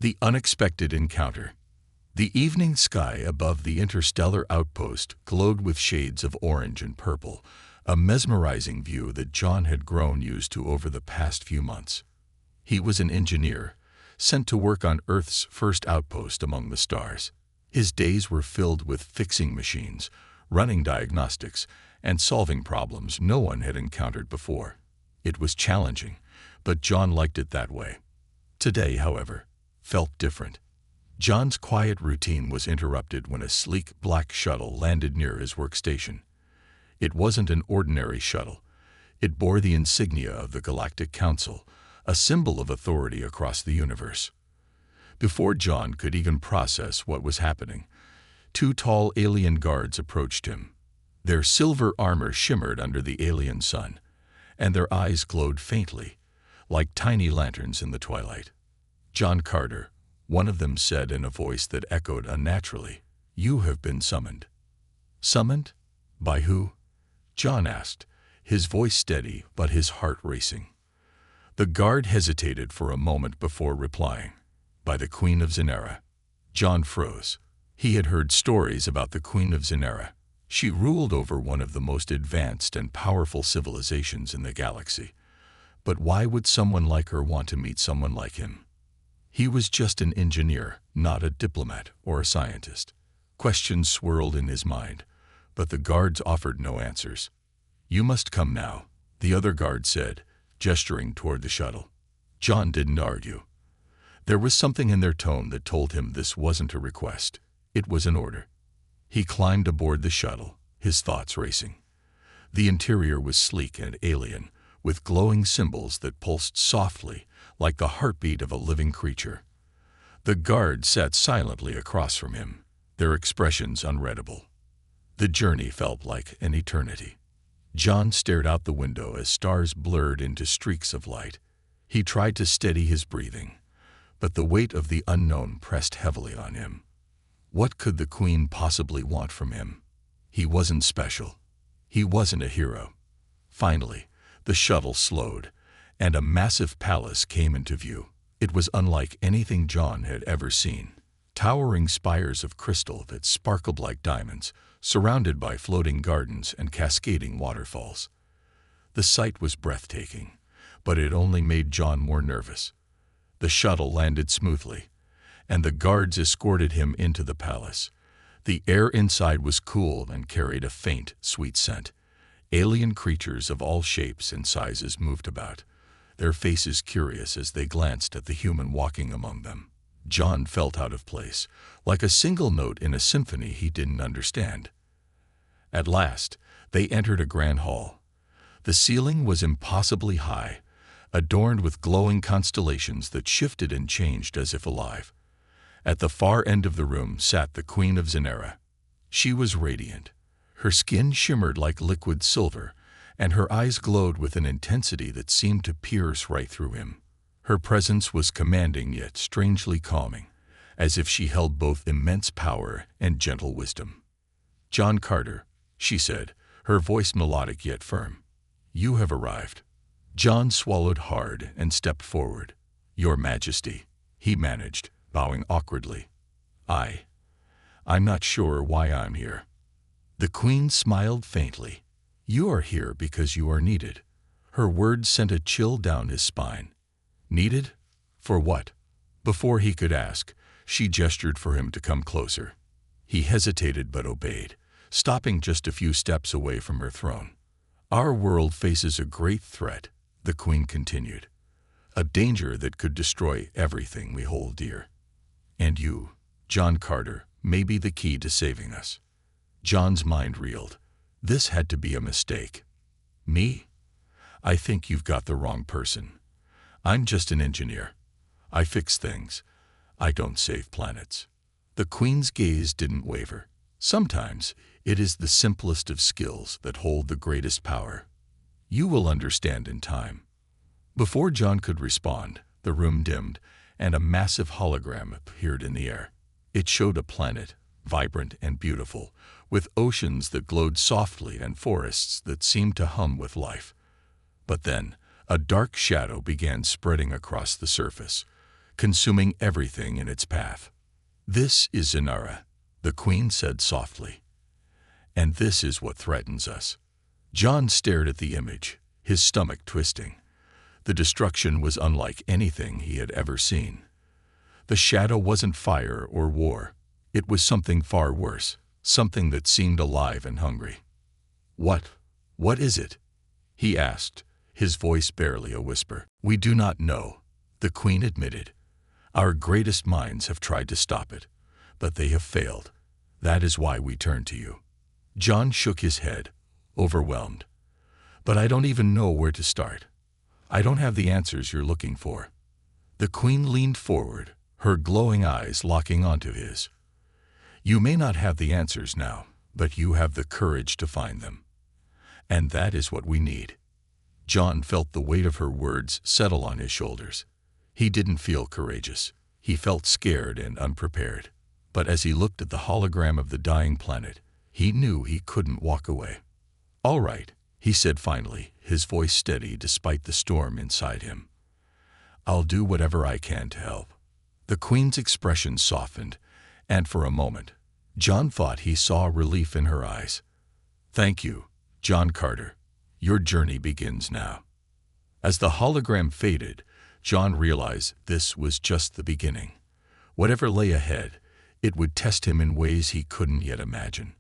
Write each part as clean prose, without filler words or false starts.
The unexpected encounter. The evening sky above the interstellar outpost glowed with shades of orange and purple, a mesmerizing view that John had grown used to over the past few months. He was an engineer, sent to work on Earth's first outpost among the stars. His days were filled with fixing machines, running diagnostics, and solving problems no one had encountered before. It was challenging, but John liked it that way. Today, however, felt different. John's quiet routine was interrupted when a sleek black shuttle landed near his workstation. It wasn't an ordinary shuttle. It bore the insignia of the Galactic Council, a symbol of authority across the universe. Before John could even process what was happening, two tall alien guards approached him. Their silver armor shimmered under the alien sun, and their eyes glowed faintly, like tiny lanterns in the twilight. "John Carter," one of them said in a voice that echoed unnaturally, "you have been summoned." "Summoned? By who?" John asked, his voice steady but his heart racing. The guard hesitated for a moment before replying, "By the Queen of Zenera." John froze. He had heard stories about the Queen of Zenera. She ruled over one of the most advanced and powerful civilizations in the galaxy. But why would someone like her want to meet someone like him? He was just an engineer, not a diplomat or a scientist. Questions swirled in his mind, but the guards offered no answers. "You must come now," the other guard said, gesturing toward the shuttle. John didn't argue. There was something in their tone that told him this wasn't a request. It was an order. He climbed aboard the shuttle, his thoughts racing. The interior was sleek and alien, with glowing symbols that pulsed softly, like the heartbeat of a living creature. The guards sat silently across from him, their expressions unreadable. The journey felt like an eternity. John stared out the window as stars blurred into streaks of light. He tried to steady his breathing, but the weight of the unknown pressed heavily on him. What could the Queen possibly want from him? He wasn't special. He wasn't a hero. Finally, the shuttle slowed, and a massive palace came into view. It was unlike anything John had ever seen. Towering spires of crystal that sparkled like diamonds, surrounded by floating gardens and cascading waterfalls. The sight was breathtaking, but it only made John more nervous. The shuttle landed smoothly, and the guards escorted him into the palace. The air inside was cool and carried a faint, sweet scent. Alien creatures of all shapes and sizes moved about, their faces curious as they glanced at the human walking among them. John felt out of place, like a single note in a symphony he didn't understand. At last, they entered a grand hall. The ceiling was impossibly high, adorned with glowing constellations that shifted and changed as if alive. At the far end of the room sat the Queen of Zenera. She was radiant. Her skin shimmered like liquid silver, and her eyes glowed with an intensity that seemed to pierce right through him. Her presence was commanding yet strangely calming, as if she held both immense power and gentle wisdom. "John Carter," she said, her voice melodic yet firm. "You have arrived." John swallowed hard and stepped forward. "Your Majesty," he managed, bowing awkwardly. I'm not sure why I'm here." The Queen smiled faintly. "You are here because you are needed." Her words sent a chill down his spine. Needed? For what? Before he could ask, she gestured for him to come closer. He hesitated but obeyed, stopping just a few steps away from her throne. "Our world faces a great threat," the Queen continued. "A danger that could destroy everything we hold dear. And you, John Carter, may be the key to saving us." John's mind reeled. This had to be a mistake. "Me? I think you've got the wrong person. I'm just an engineer. I fix things. I don't save planets." The Queen's gaze didn't waver. Sometimes it is the simplest of skills that hold the greatest power. "You will understand in time." Before John could respond, the room dimmed, and a massive hologram appeared in the air. It showed a planet, vibrant and beautiful, with oceans that glowed softly and forests that seemed to hum with life. But then, a dark shadow began spreading across the surface, consuming everything in its path. "This is Zenara," the queen said softly. "And this is what threatens us." John stared at the image, his stomach twisting. The destruction was unlike anything he had ever seen. The shadow wasn't fire or war. It was something far worse, something that seemed alive and hungry. What is it?" he asked, his voice barely a whisper. "We do not know," the queen admitted. "Our greatest minds have tried to stop it, but they have failed. That is why we turn to you." John shook his head, overwhelmed. "But I don't even know where to start. I don't have the answers you're looking for." The queen leaned forward, her glowing eyes locking onto his. "You may not have the answers now, but you have the courage to find them. And that is what we need." John felt the weight of her words settle on his shoulders. He didn't feel courageous. He felt scared and unprepared. But as he looked at the hologram of the dying planet, he knew he couldn't walk away. "All right," he said finally, his voice steady despite the storm inside him. "I'll do whatever I can to help." The queen's expression softened, and for a moment, John thought he saw relief in her eyes. "Thank you, John Carter. Your journey begins now." As the hologram faded, John realized this was just the beginning. Whatever lay ahead, it would test him in ways he couldn't yet imagine.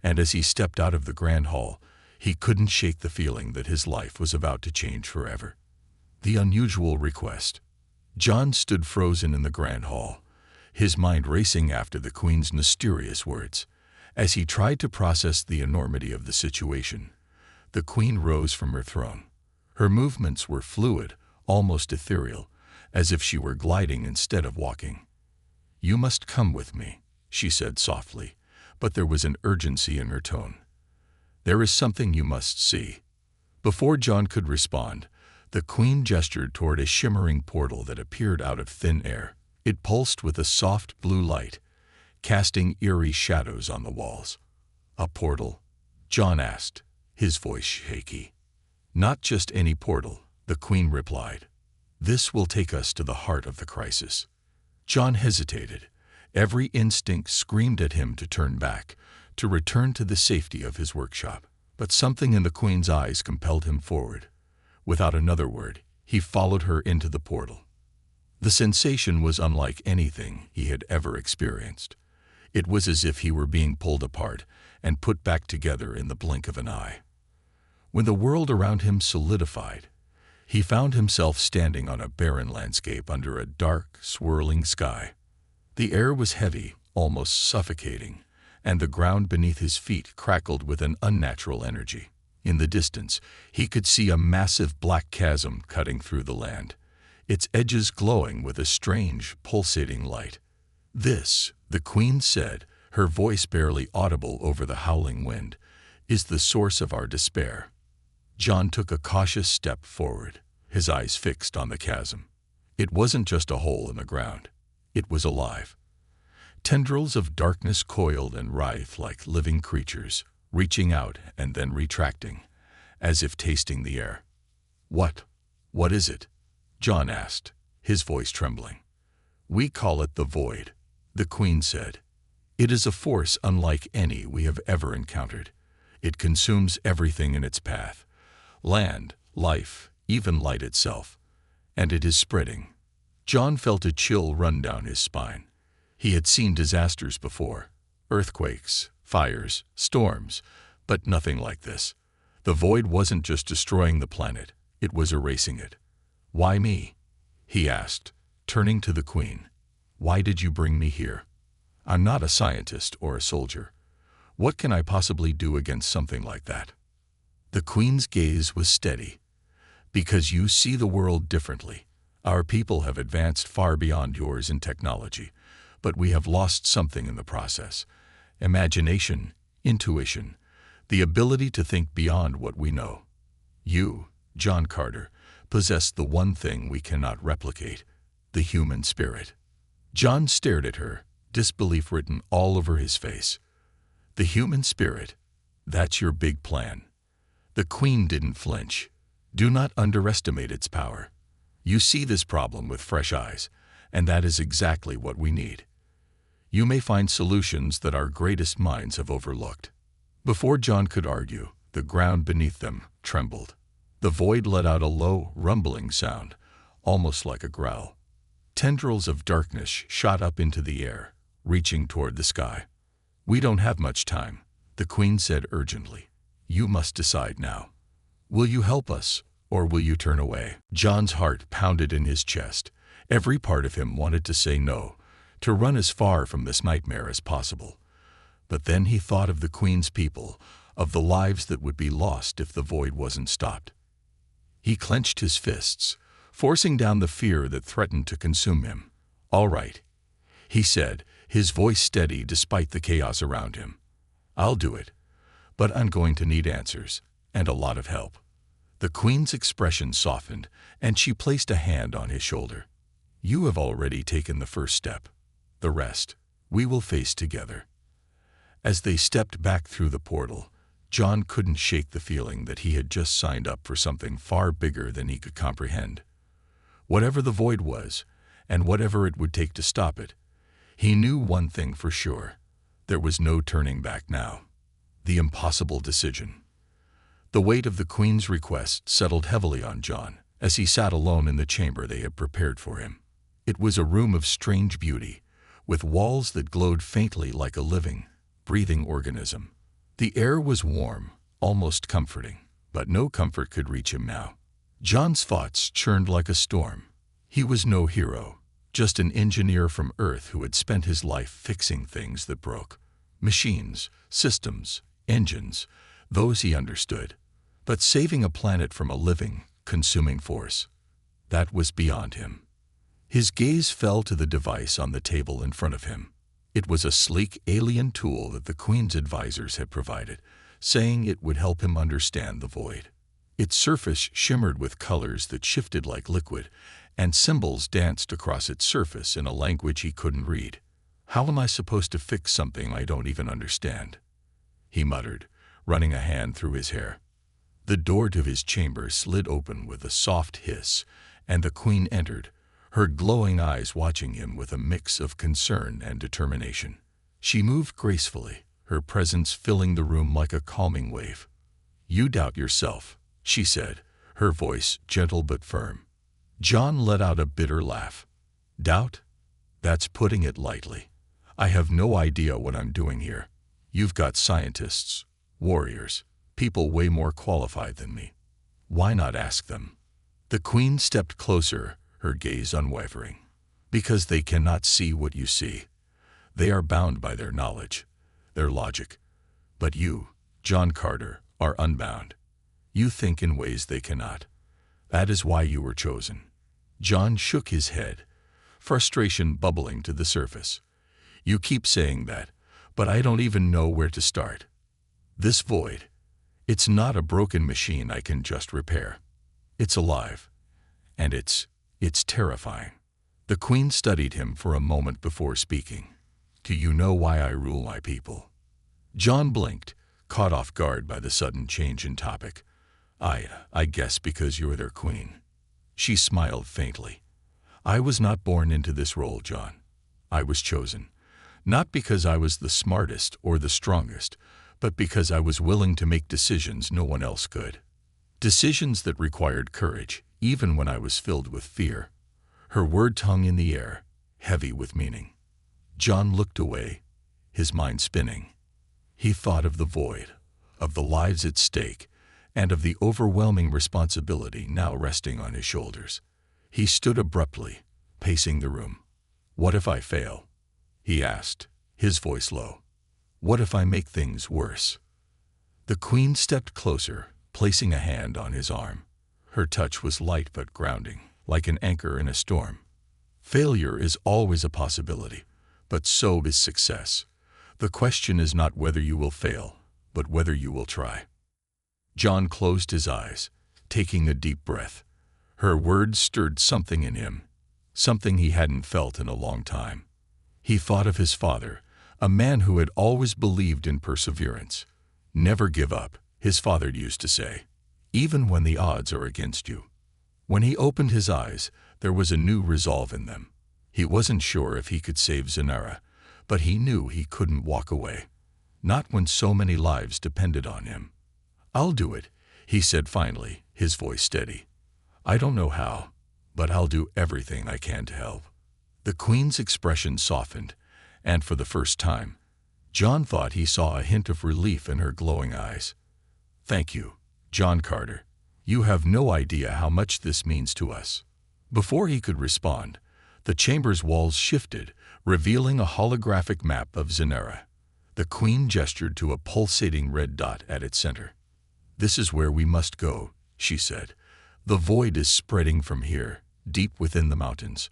And as he stepped out of the grand hall, he couldn't shake the feeling that his life was about to change forever. The unusual request. John stood frozen in the grand hall, his mind racing after the queen's mysterious words. As he tried to process the enormity of the situation, the queen rose from her throne. Her movements were fluid, almost ethereal, as if she were gliding instead of walking. "You must come with me," she said softly, but there was an urgency in her tone. "There is something you must see." Before John could respond, the queen gestured toward a shimmering portal that appeared out of thin air. It pulsed with a soft blue light, casting eerie shadows on the walls. "A portal?" John asked, his voice shaky. "Not just any portal," the queen replied. "This will take us to the heart of the crisis." John hesitated. Every instinct screamed at him to turn back, to return to the safety of his workshop. But something in the queen's eyes compelled him forward. Without another word, he followed her into the portal. The sensation was unlike anything he had ever experienced. It was as if he were being pulled apart and put back together in the blink of an eye. When the world around him solidified, he found himself standing on a barren landscape under a dark, swirling sky. The air was heavy, almost suffocating, and the ground beneath his feet crackled with an unnatural energy. In the distance, he could see a massive black chasm cutting through the land, its edges glowing with a strange, pulsating light. "This," the queen said, her voice barely audible over the howling wind, "is the source of our despair." John took a cautious step forward, his eyes fixed on the chasm. It wasn't just a hole in the ground. It was alive. Tendrils of darkness coiled and writhed like living creatures, reaching out and then retracting, as if tasting the air. What is it?" John asked, his voice trembling. "We call it the void," the queen said. "It is a force unlike any we have ever encountered. It consumes everything in its path, land, life, even light itself. And it is spreading." John felt a chill run down his spine. He had seen disasters before, earthquakes, fires, storms, but nothing like this. The void wasn't just destroying the planet, it was erasing it. "Why me?" he asked, turning to the queen. "Why did you bring me here? I'm not a scientist or a soldier. What can I possibly do against something like that?" The queen's gaze was steady. "Because you see the world differently. Our people have advanced far beyond yours in technology, but we have lost something in the process. Imagination, intuition, the ability to think beyond what we know. You, John Carter, possess the one thing we cannot replicate, the human spirit." John stared at her, disbelief written all over his face. "The human spirit? That's your big plan." The queen didn't flinch. "Do not underestimate its power. You see this problem with fresh eyes, And that is exactly what we need. You may find solutions that our greatest minds have overlooked. Before John could argue, the ground beneath them trembled. The void let out a low, rumbling sound, almost like a growl. Tendrils of darkness shot up into the air, reaching toward the sky. "We don't have much time," the Queen said urgently. "You must decide now. Will you help us, or will you turn away?" John's heart pounded in his chest. Every part of him wanted to say no, to run as far from this nightmare as possible. But then he thought of the Queen's people, of the lives that would be lost if the void wasn't stopped. He clenched his fists, forcing down the fear that threatened to consume him. "All right," he said, his voice steady despite the chaos around him. "I'll do it, but I'm going to need answers, and a lot of help." The Queen's expression softened, and she placed a hand on his shoulder. "You have already taken the first step. The rest, we will face together." As they stepped back through the portal, John couldn't shake the feeling that he had just signed up for something far bigger than he could comprehend. Whatever the void was, and whatever it would take to stop it, he knew one thing for sure. There was no turning back now. The impossible decision. The weight of the Queen's request settled heavily on John as he sat alone in the chamber they had prepared for him. It was a room of strange beauty, with walls that glowed faintly like a living, breathing organism. The air was warm, almost comforting, but no comfort could reach him now. John's thoughts churned like a storm. He was no hero, just an engineer from Earth who had spent his life fixing things that broke. Machines, systems, engines, those he understood. But saving a planet from a living, consuming force, that was beyond him. His gaze fell to the device on the table in front of him. It was a sleek alien tool that the Queen's advisors had provided, saying it would help him understand the void. Its surface shimmered with colors that shifted like liquid, and symbols danced across its surface in a language he couldn't read. "How am I supposed to fix something I don't even understand?" he muttered, running a hand through his hair. The door to his chamber slid open with a soft hiss, and the Queen entered, her glowing eyes watching him with a mix of concern and determination. She moved gracefully, her presence filling the room like a calming wave. "You doubt yourself," she said, her voice gentle but firm. John let out a bitter laugh. "Doubt? That's putting it lightly. I have no idea what I'm doing here. You've got scientists, warriors, people way more qualified than me. Why not ask them?" The Queen stepped closer, her gaze unwavering. "Because they cannot see what you see. They are bound by their knowledge, their logic. But you, John Carter, are unbound. You think in ways they cannot. That is why you were chosen." John shook his head, frustration bubbling to the surface. "You keep saying that, but I don't even know where to start. This void, it's not a broken machine I can just repair. It's alive, and it's terrifying." The Queen studied him for a moment before speaking. "Do you know why I rule my people?" John blinked, caught off guard by the sudden change in topic. I guess because you're their queen." She smiled faintly. "I was not born into this role, John. I was chosen. Not because I was the smartest or the strongest, but because I was willing to make decisions no one else could. Decisions that required courage, even when I was filled with fear." Her word hung in the air, heavy with meaning. John looked away, his mind spinning. He thought of the void, of the lives at stake, and of the overwhelming responsibility now resting on his shoulders. He stood abruptly, pacing the room. "What if I fail?" he asked, his voice low. "What if I make things worse?" The Queen stepped closer, placing a hand on his arm. Her touch was light but grounding, like an anchor in a storm. "Failure is always a possibility, but so is success. The question is not whether you will fail, but whether you will try." John closed his eyes, taking a deep breath. Her words stirred something in him, something he hadn't felt in a long time. He thought of his father, a man who had always believed in perseverance. "Never give up," his father used to say, "even when the odds are against you." When he opened his eyes, there was a new resolve in them. He wasn't sure if he could save Zanara, but he knew he couldn't walk away. Not when so many lives depended on him. "I'll do it," he said finally, his voice steady. "I don't know how, but I'll do everything I can to help." The Queen's expression softened, and for the first time, John thought he saw a hint of relief in her glowing eyes. "Thank you, John Carter. You have no idea how much this means to us." Before he could respond, the chamber's walls shifted, revealing a holographic map of Zanara. The Queen gestured to a pulsating red dot at its center. "This is where we must go," she said. "The void is spreading from here, deep within the mountains.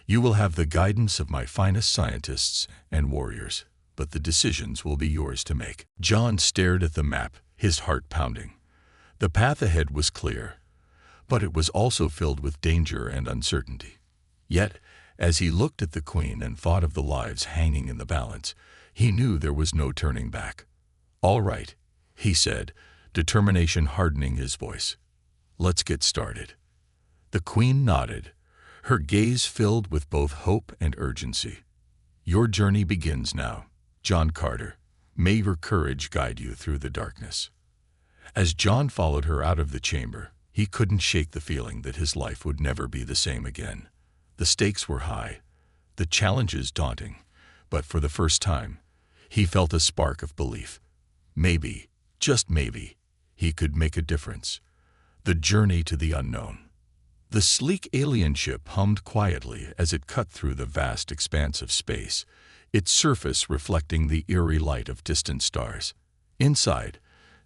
You will have the guidance of my finest scientists and warriors, but the decisions will be yours to make." John stared at the map, his heart pounding. The path ahead was clear, but it was also filled with danger and uncertainty. Yet, as he looked at the Queen and thought of the lives hanging in the balance, he knew there was no turning back. "All right," he said, determination hardening his voice. "Let's get started." The Queen nodded, her gaze filled with both hope and urgency. "Your journey begins now, John Carter. May your courage guide you through the darkness." As John followed her out of the chamber, he couldn't shake the feeling that his life would never be the same again. The stakes were high, the challenges daunting, but for the first time, he felt a spark of belief. Maybe, just maybe, he could make a difference. The journey to the unknown. The sleek alien ship hummed quietly as it cut through the vast expanse of space, its surface reflecting the eerie light of distant stars. Inside,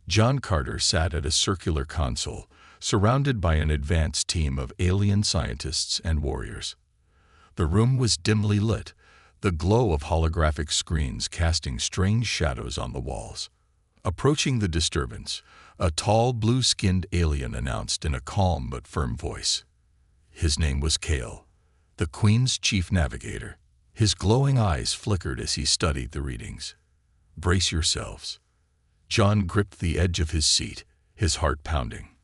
John Carter sat at a circular console, surrounded by an advanced team of alien scientists and warriors. The room was dimly lit, the glow of holographic screens casting strange shadows on the walls. Approaching the disturbance, a tall, blue-skinned alien announced in a calm but firm voice. His name was Kale, the Queen's chief navigator. His glowing eyes flickered as he studied the readings. "Brace yourselves." John gripped the edge of his seat, his heart pounding.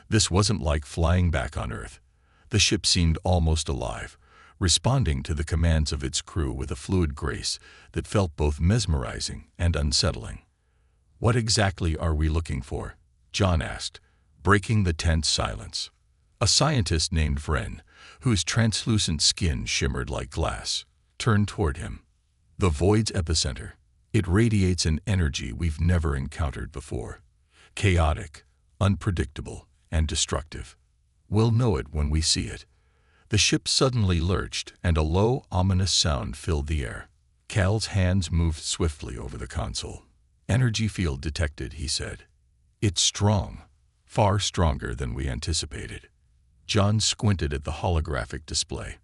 This wasn't like flying back on Earth. The ship seemed almost alive, responding to the commands of its crew with a fluid grace that felt both mesmerizing and unsettling. "What exactly are we looking for?" John asked, breaking the tense silence. A scientist named Vren, whose translucent skin shimmered like glass, turned toward him. "The void's epicenter. It radiates an energy we've never encountered before. Chaotic, unpredictable, and destructive. We'll know it when we see it." The ship suddenly lurched, and a low, ominous sound filled the air. Cal's hands moved swiftly over the console. "Energy field detected," he said. "It's strong, far stronger than we anticipated." John squinted at the holographic display.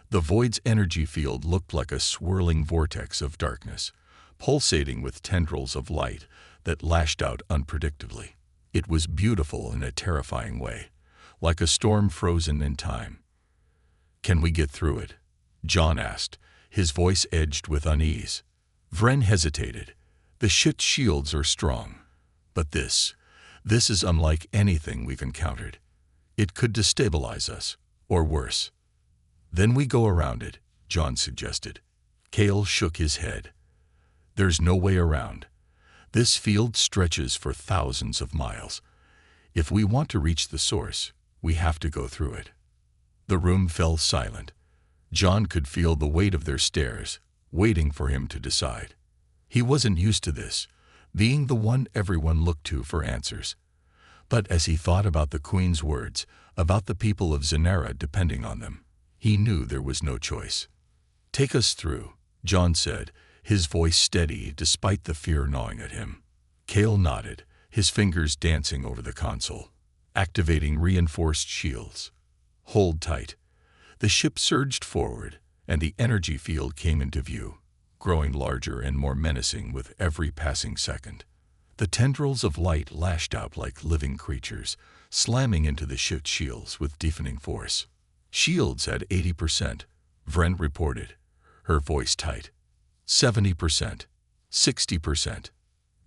The void's energy field looked like a swirling vortex of darkness, pulsating with tendrils of light that lashed out unpredictably. It was beautiful in a terrifying way, like a storm frozen in time. "Can we get through it?" John asked, his voice edged with unease. Vren hesitated. "The ship's shields are strong, but this is unlike anything we've encountered. It could destabilize us, or worse." "Then we go around it," John suggested. Kale shook his head. "There's no way around. This field stretches for thousands of miles. If we want to reach the source, we have to go through it." The room fell silent. John could feel the weight of their stares, waiting for him to decide. He wasn't used to this, being the one everyone looked to for answers. But as he thought about the Queen's words, about the people of Zanara depending on them, he knew there was no choice. "Take us through," John said, his voice steady despite the fear gnawing at him. Kale nodded, his fingers dancing over the console, activating reinforced shields. "Hold tight." The ship surged forward, and the energy field came into view, growing larger and more menacing with every passing second. The tendrils of light lashed out like living creatures, slamming into the ship's shields with deafening force. "Shields at 80%, Vren reported, her voice tight. 70%, 60%.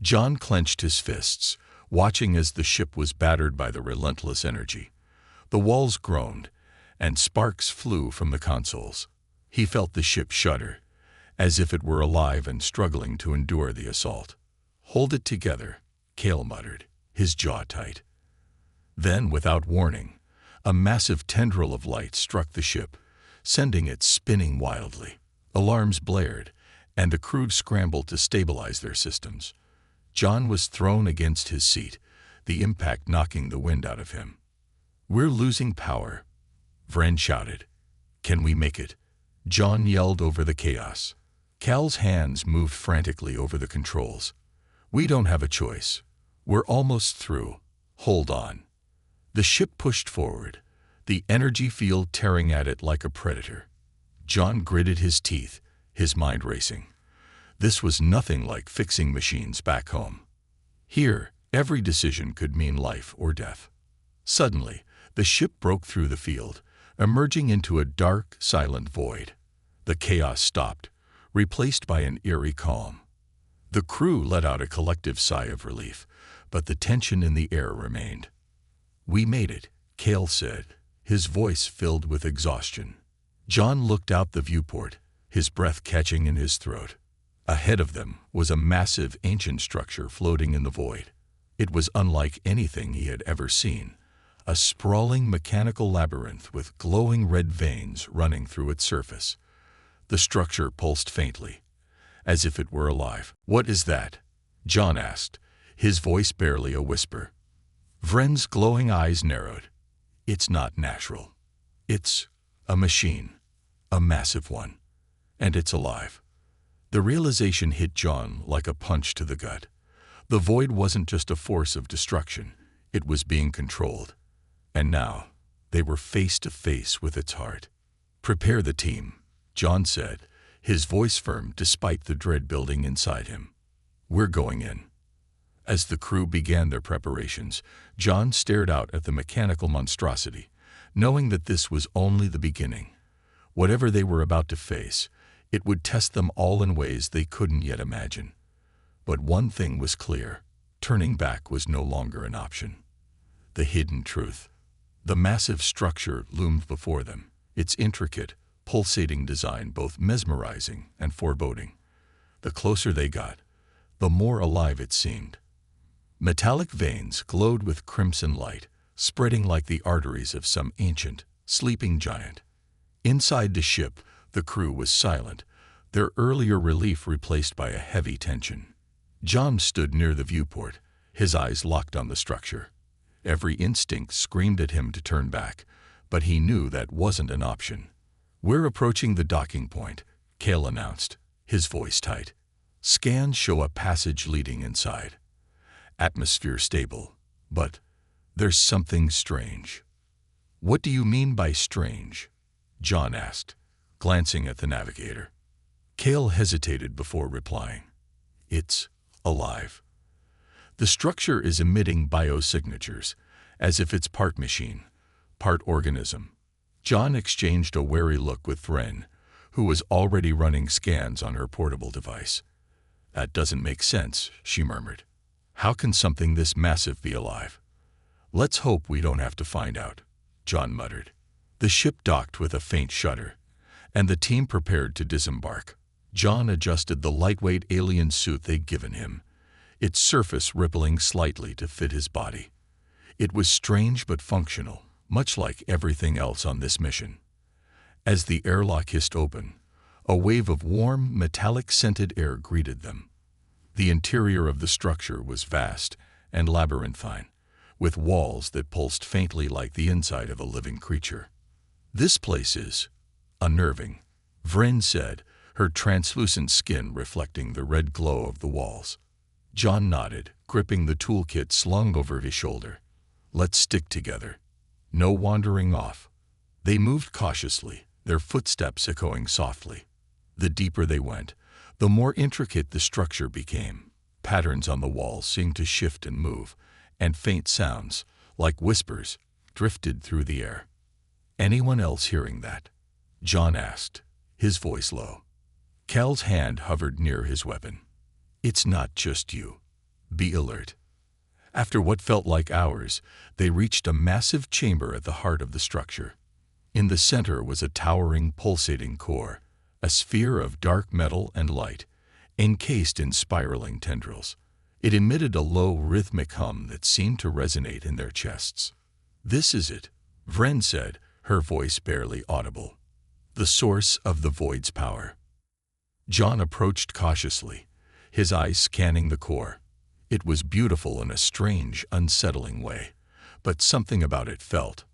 John clenched his fists, watching as the ship was battered by the relentless energy. The walls groaned, and sparks flew from the consoles. He felt the ship shudder, as if it were alive and struggling to endure the assault. "Hold it together," Cale muttered, his jaw tight. Then, without warning, a massive tendril of light struck the ship, sending it spinning wildly. Alarms blared, and the crew scrambled to stabilize their systems. John was thrown against his seat, the impact knocking the wind out of him. "We're losing power," Vren shouted. "Can we make it?" John yelled over the chaos. Cal's hands moved frantically over the controls. "We don't have a choice. We're almost through. Hold on." The ship pushed forward, the energy field tearing at it like a predator. John gritted his teeth, his mind racing. This was nothing like fixing machines back home. Here, every decision could mean life or death. Suddenly, the ship broke through the field, emerging into a dark, silent void. The chaos stopped, replaced by an eerie calm. The crew let out a collective sigh of relief, but the tension in the air remained. "We made it," Cale said, his voice filled with exhaustion. John looked out the viewport, his breath catching in his throat. Ahead of them was a massive, ancient structure floating in the void. It was unlike anything he had ever seen, a sprawling mechanical labyrinth with glowing red veins running through its surface. The structure pulsed faintly, as if it were alive. "What is that?" John asked, his voice barely a whisper. Vren's glowing eyes narrowed. "It's not natural. It's a machine, a massive one, and it's alive." The realization hit John like a punch to the gut. The void wasn't just a force of destruction, it was being controlled. And now, they were face to face with its heart. "Prepare the team," John said, his voice firm despite the dread building inside him. "We're going in." As the crew began their preparations, John stared out at the mechanical monstrosity, knowing that this was only the beginning. Whatever they were about to face, it would test them all in ways they couldn't yet imagine. But one thing was clear: turning back was no longer an option. The hidden truth. The massive structure loomed before them, its intricate, pulsating design both mesmerizing and foreboding. The closer they got, the more alive it seemed. Metallic veins glowed with crimson light, spreading like the arteries of some ancient, sleeping giant. Inside the ship, the crew was silent, their earlier relief replaced by a heavy tension. John stood near the viewport, his eyes locked on the structure. Every instinct screamed at him to turn back, but he knew that wasn't an option. "We're approaching the docking point," Cale announced, his voice tight. "Scans show a passage leading inside. Atmosphere stable, but there's something strange." "What do you mean by strange?" John asked, glancing at the navigator. Cale hesitated before replying. "It's alive. The structure is emitting biosignatures, as if it's part machine, part organism." John exchanged a wary look with Vren, who was already running scans on her portable device. "That doesn't make sense," she murmured. "How can something this massive be alive?" "Let's hope we don't have to find out," John muttered. The ship docked with a faint shudder, and the team prepared to disembark. John adjusted the lightweight alien suit they'd given him, its surface rippling slightly to fit his body. It was strange but functional, much like everything else on this mission. As the airlock hissed open, a wave of warm, metallic-scented air greeted them. The interior of the structure was vast and labyrinthine, with walls that pulsed faintly like the inside of a living creature. "This place is unnerving," Vren said, her translucent skin reflecting the red glow of the walls. John nodded, gripping the toolkit slung over his shoulder. "Let's stick together. No wandering off." They moved cautiously, their footsteps echoing softly. The deeper they went, the more intricate the structure became. Patterns on the walls seemed to shift and move, and faint sounds, like whispers, drifted through the air. "Anyone else hearing that?" John asked, his voice low. Cal's hand hovered near his weapon. "It's not just you. Be alert." After what felt like hours, they reached a massive chamber at the heart of the structure. In the center was a towering, pulsating core, a sphere of dark metal and light, encased in spiraling tendrils. It emitted a low, rhythmic hum that seemed to resonate in their chests. "This is it," Vren said, her voice barely audible. "The source of the void's power." John approached cautiously, his eyes scanning the core. It was beautiful in a strange, unsettling way, but something about it felt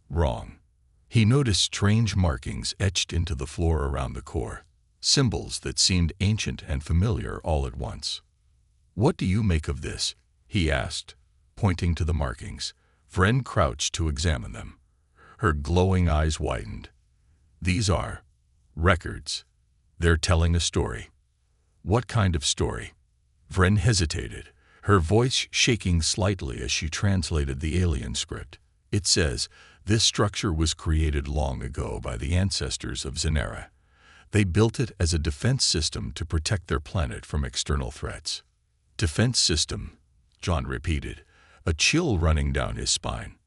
wrong. He noticed strange markings etched into the floor around the core, symbols that seemed ancient and familiar all at once. "What do you make of this?" he asked, pointing to the markings. Vren crouched to examine them. Her glowing eyes widened. "These are records. They're telling a story." "What kind of story?" Vren hesitated, her voice shaking slightly as she translated the alien script. "It says, this structure was created long ago by the ancestors of Zanera. They built it as a defense system to protect their planet from external threats." "Defense system," John repeated, a chill running down his spine.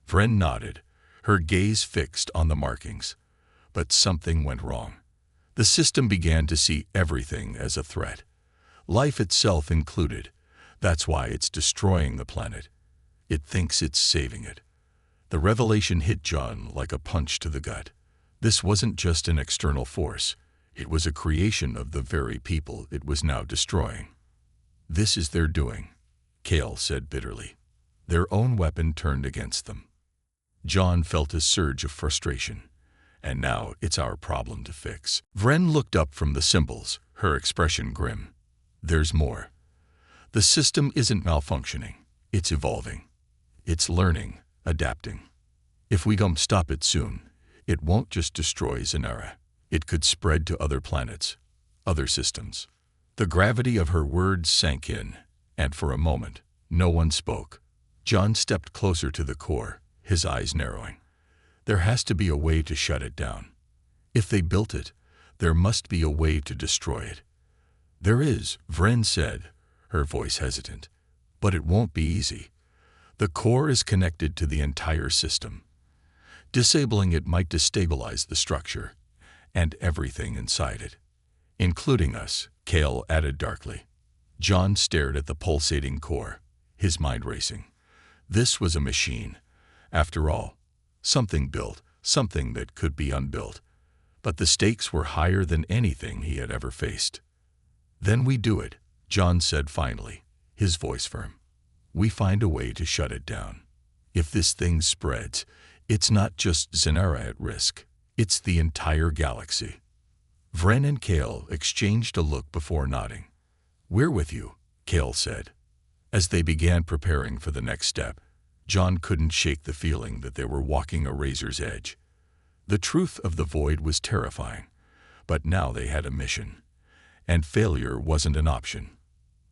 Vren nodded, her gaze fixed on the markings. But something went wrong. The system began to see everything as a threat, life itself included. That's why it's destroying the planet. It thinks it's saving it. The revelation hit John like a punch to the gut. This wasn't just an external force. It was a creation of the very people it was now destroying. "This is their doing," Kale said bitterly. "Their own weapon turned against them." John felt a surge of frustration. "And now it's our problem to fix." Vren looked up from the symbols, her expression grim. "There's more. The system isn't malfunctioning. It's evolving. It's learning, adapting. If we don't stop it soon, it won't just destroy Zanera. It could spread to other planets, other systems." The gravity of her words sank in, and for a moment, no one spoke. John stepped closer to the core, his eyes narrowing. There has to be a way to shut it down. If they built it, there must be a way to destroy it. "There is," Vren said, her voice hesitant. "But it won't be easy. The core is connected to the entire system. Disabling it might destabilize the structure, and everything inside it. Including us," Kale added darkly. John stared at the pulsating core, his mind racing. This was a machine, after all. Something built, something that could be unbuilt. But the stakes were higher than anything he had ever faced. "Then we do it," John said finally, his voice firm. "We find a way to shut it down. If this thing spreads, it's not just Zanera at risk. It's the entire galaxy." Vren and Kale exchanged a look before nodding. "We're with you," Kale said. As they began preparing for the next step, John couldn't shake the feeling that they were walking a razor's edge. The truth of the void was terrifying, but now they had a mission, and failure wasn't an option.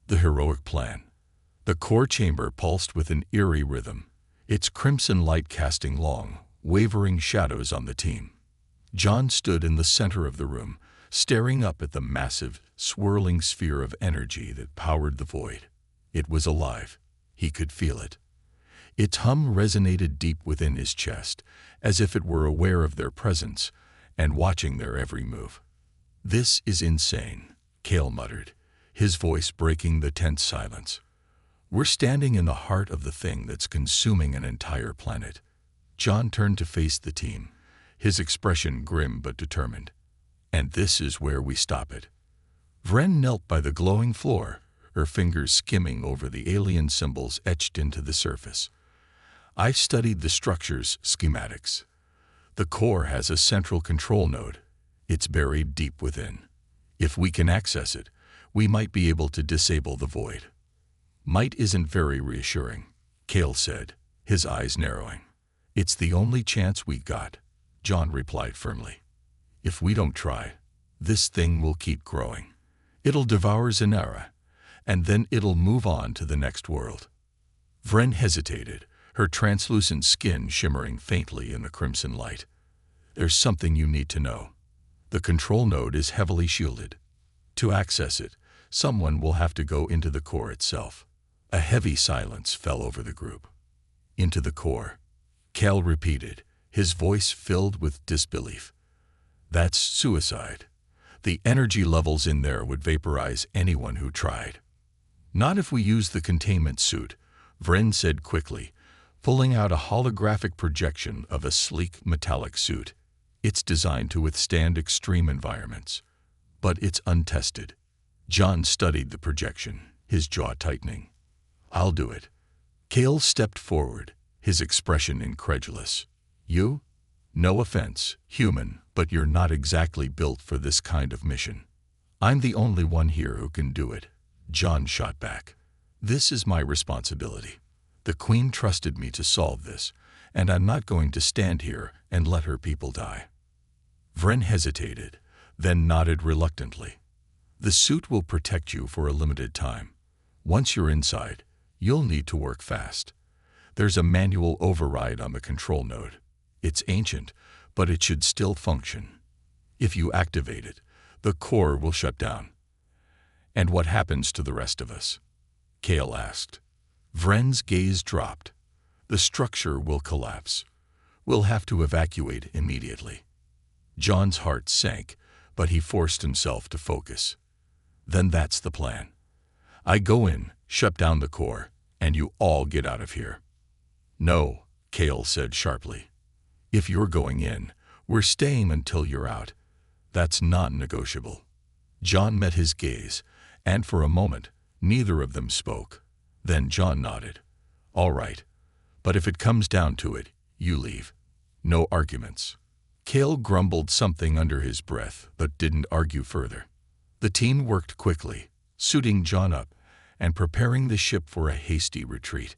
The heroic plan. The core chamber pulsed with an eerie rhythm, its crimson light casting long, wavering shadows on the team. John stood in the center of the room, staring up at the massive, swirling sphere of energy that powered the void. It was alive. He could feel it. Its hum resonated deep within his chest, as if it were aware of their presence and watching their every move. "This is insane," Kale muttered, his voice breaking the tense silence. "We're standing in the heart of the thing that's consuming an entire planet." John turned to face the team, his expression grim but determined. "And this is where we stop it." Vren knelt by the glowing floor, her fingers skimming over the alien symbols etched into the surface. "I've studied the structure's schematics. The core has a central control node. It's buried deep within. If we can access it, we might be able to disable the void." "Might isn't very reassuring," Kale said, his eyes narrowing. "It's the only chance we got," John replied firmly. "If we don't try, this thing will keep growing. It'll devour Zanera, and then it'll move on to the next world." Vren hesitated, her translucent skin shimmering faintly in the crimson light. "There's something you need to know. The control node is heavily shielded. To access it, someone will have to go into the core itself." A heavy silence fell over the group. "Into the core," Cal repeated, his voice filled with disbelief. "That's suicide. The energy levels in there would vaporize anyone who tried." "Not if we use the containment suit," Vren said quickly, pulling out a holographic projection of a sleek metallic suit. "It's designed to withstand extreme environments. But it's untested." John studied the projection, his jaw tightening. "I'll do it." Cale stepped forward, his expression incredulous. "You? No offense, human, but you're not exactly built for this kind of mission." "I'm the only one here who can do it," John shot back. "This is my responsibility. The Queen trusted me to solve this, and I'm not going to stand here and let her people die." Vren hesitated, then nodded reluctantly. "The suit will protect you for a limited time. Once you're inside, you'll need to work fast. There's a manual override on the control node. It's ancient, but it should still function. If you activate it, the core will shut down." "And what happens to the rest of us?" Cale asked. Vren's gaze dropped. "The structure will collapse. We'll have to evacuate immediately." John's heart sank, but he forced himself to focus. "Then that's the plan. I go in, shut down the core, and you all get out of here." "No," Cale said sharply. "If you're going in, we're staying until you're out. That's non-negotiable." John met his gaze, and for a moment, neither of them spoke. Then John nodded. "All right. But if it comes down to it, you leave. No arguments." Cale grumbled something under his breath, but didn't argue further. The team worked quickly, suiting John up and preparing the ship for a hasty retreat.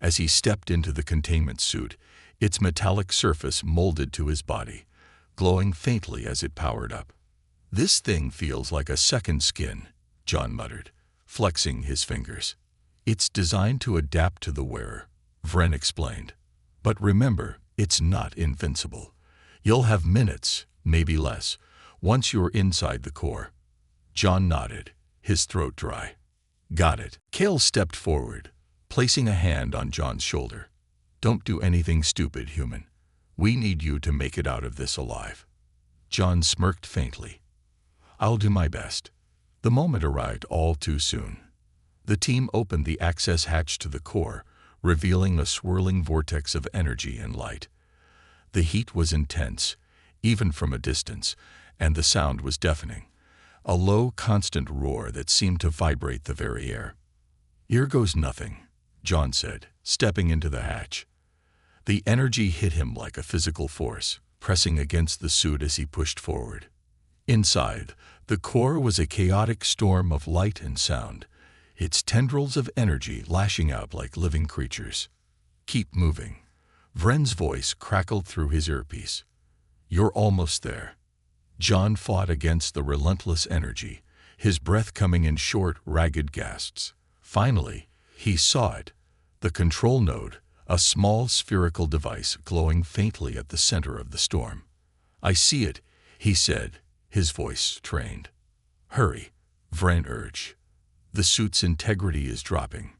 As he stepped into the containment suit, its metallic surface molded to his body, glowing faintly as it powered up. "This thing feels like a second skin," John muttered, flexing his fingers. "It's designed to adapt to the wearer," Vren explained. "But remember, it's not invincible. You'll have minutes, maybe less, once you're inside the core." John nodded, his throat dry. "Got it." Cale stepped forward, placing a hand on John's shoulder. "Don't do anything stupid, human. We need you to make it out of this alive." John smirked faintly. "I'll do my best." The moment arrived all too soon. The team opened the access hatch to the core, revealing a swirling vortex of energy and light. The heat was intense, even from a distance, and the sound was deafening. A low, constant roar that seemed to vibrate the very air. "Here goes nothing," John said, stepping into the hatch. The energy hit him like a physical force, pressing against the suit as he pushed forward. Inside, the core was a chaotic storm of light and sound, its tendrils of energy lashing out like living creatures. "Keep moving." Vren's voice crackled through his earpiece. "You're almost there." John fought against the relentless energy, his breath coming in short, ragged gasps. Finally, he saw it, the control node, a small spherical device glowing faintly at the center of the storm. "I see it," he said, his voice trained. "Hurry," Vren urged. "The suit's integrity is dropping."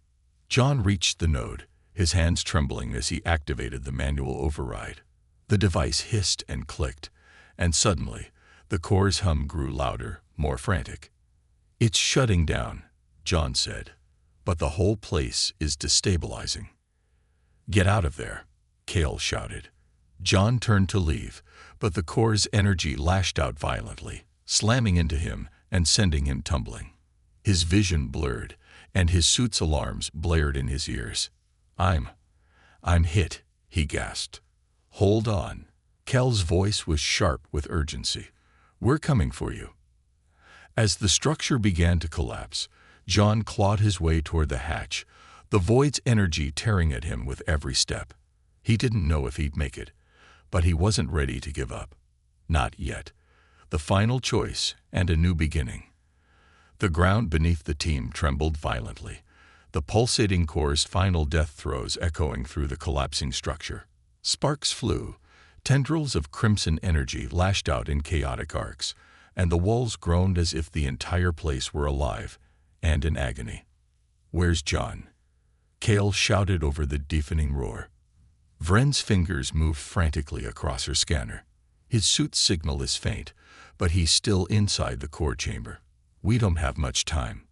John reached the node, his hands trembling as he activated the manual override. The device hissed and clicked, and suddenly, the core's hum grew louder, more frantic. "It's shutting down," John said, "but the whole place is destabilizing." "Get out of there," Cale shouted. John turned to leave, but the core's energy lashed out violently, slamming into him and sending him tumbling. His vision blurred, and his suit's alarms blared in his ears. I'm hit," he gasped. "Hold on." Cale's voice was sharp with urgency. "We're coming for you." As the structure began to collapse, John clawed his way toward the hatch, the void's energy tearing at him with every step. He didn't know if he'd make it, but he wasn't ready to give up. Not yet. The final choice and a new beginning. The ground beneath the team trembled violently, the pulsating core's final death throes echoing through the collapsing structure. Sparks flew, tendrils of crimson energy lashed out in chaotic arcs, and the walls groaned as if the entire place were alive and in agony. "Where's John?" Cale shouted over the deafening roar. Vren's fingers moved frantically across her scanner. His suit's signal is faint, but he's still inside the core chamber. We don't have much time.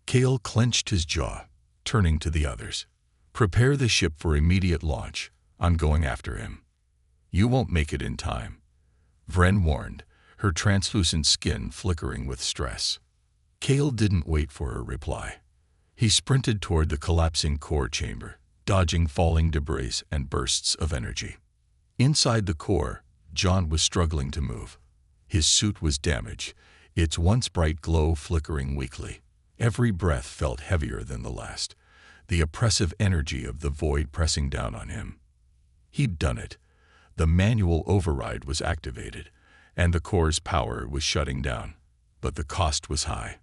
Kale clenched his jaw, turning to the others. Prepare the ship for immediate launch. I'm going after him. You won't make it in time, Vren warned, her translucent skin flickering with stress. Kale didn't wait for her reply. He sprinted toward the collapsing core chamber, dodging falling debris and bursts of energy. Inside the core, John was struggling to move. His suit was damaged, its once bright glow flickering weakly. Every breath felt heavier than the last, the oppressive energy of the void pressing down on him. He'd done it. The manual override was activated, and the core's power was shutting down. But the cost was high.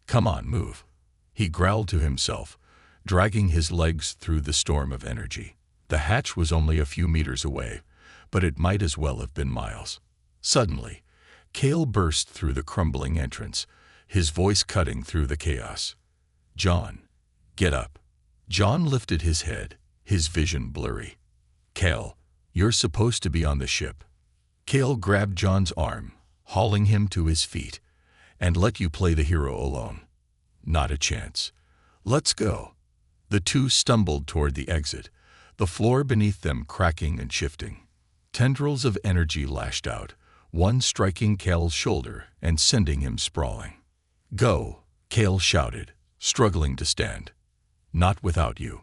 Come on, move. He growled to himself, dragging his legs through the storm of energy. The hatch was only a few meters away, but it might as well have been miles. Suddenly, Kale burst through the crumbling entrance, his voice cutting through the chaos. John, get up. John lifted his head, his vision blurry. Kale, you're supposed to be on the ship. Kale grabbed John's arm, hauling him to his feet, and let you play the hero alone. Not a chance. Let's go. The two stumbled toward the exit, the floor beneath them cracking and shifting. Tendrils of energy lashed out, one striking Kale's shoulder and sending him sprawling. Go, Kale shouted, struggling to stand. Not without you.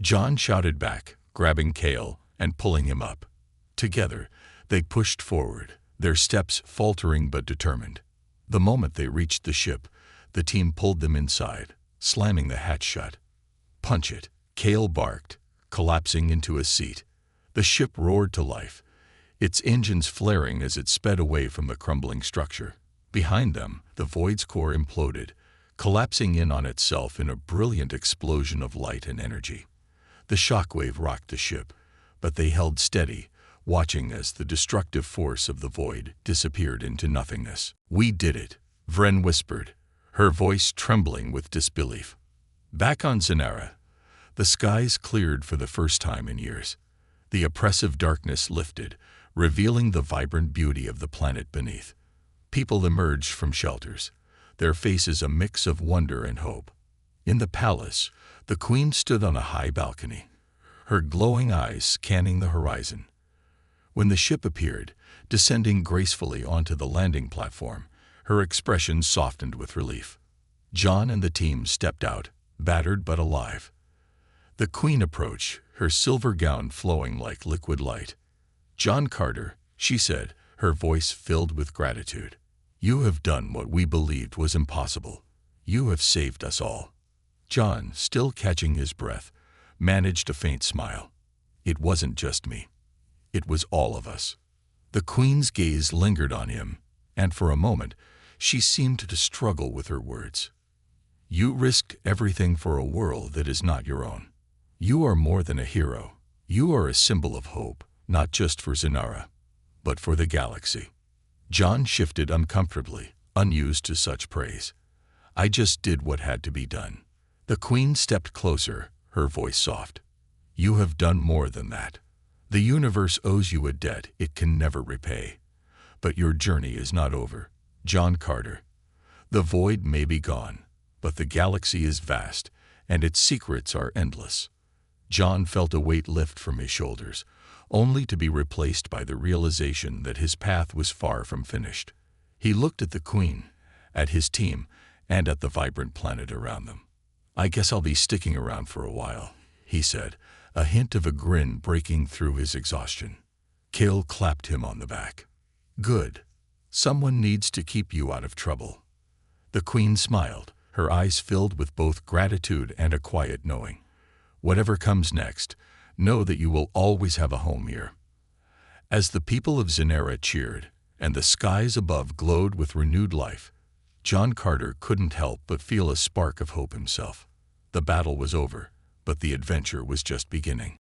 John shouted back, grabbing Kale and pulling him up. Together, they pushed forward, their steps faltering but determined. The moment they reached the ship, the team pulled them inside, slamming the hatch shut. Punch it, Kale barked, collapsing into a seat. The ship roared to life, its engines flaring as it sped away from the crumbling structure. Behind them, the void's core imploded, collapsing in on itself in a brilliant explosion of light and energy. The shockwave rocked the ship, but they held steady, watching as the destructive force of the void disappeared into nothingness. We did it, Vren whispered, her voice trembling with disbelief. Back on Zanara, the skies cleared for the first time in years. The oppressive darkness lifted, revealing the vibrant beauty of the planet beneath. People emerged from shelters, their faces a mix of wonder and hope. In the palace, the queen stood on a high balcony, her glowing eyes scanning the horizon. When the ship appeared, descending gracefully onto the landing platform, her expression softened with relief. John and the team stepped out, battered but alive. The queen approached, her silver gown flowing like liquid light. John Carter, she said, her voice filled with gratitude. You have done what we believed was impossible. You have saved us all. John, still catching his breath, managed a faint smile. It wasn't just me. It was all of us. The queen's gaze lingered on him, and for a moment, she seemed to struggle with her words. You risked everything for a world that is not your own. You are more than a hero. You are a symbol of hope, not just for Zanara, but for the galaxy. John shifted uncomfortably, unused to such praise. I just did what had to be done. The queen stepped closer, her voice soft. You have done more than that. The universe owes you a debt it can never repay. But your journey is not over, John Carter. The void may be gone, but the galaxy is vast, and its secrets are endless. John felt a weight lift from his shoulders, only to be replaced by the realization that his path was far from finished. He looked at the queen, at his team, and at the vibrant planet around them. I guess I'll be sticking around for a while, he said, a hint of a grin breaking through his exhaustion. Kale clapped him on the back. Good. Someone needs to keep you out of trouble. The queen smiled, her eyes filled with both gratitude and a quiet knowing. Whatever comes next, know that you will always have a home here. As the people of Zanara cheered, and the skies above glowed with renewed life, John Carter couldn't help but feel a spark of hope himself. The battle was over, but the adventure was just beginning.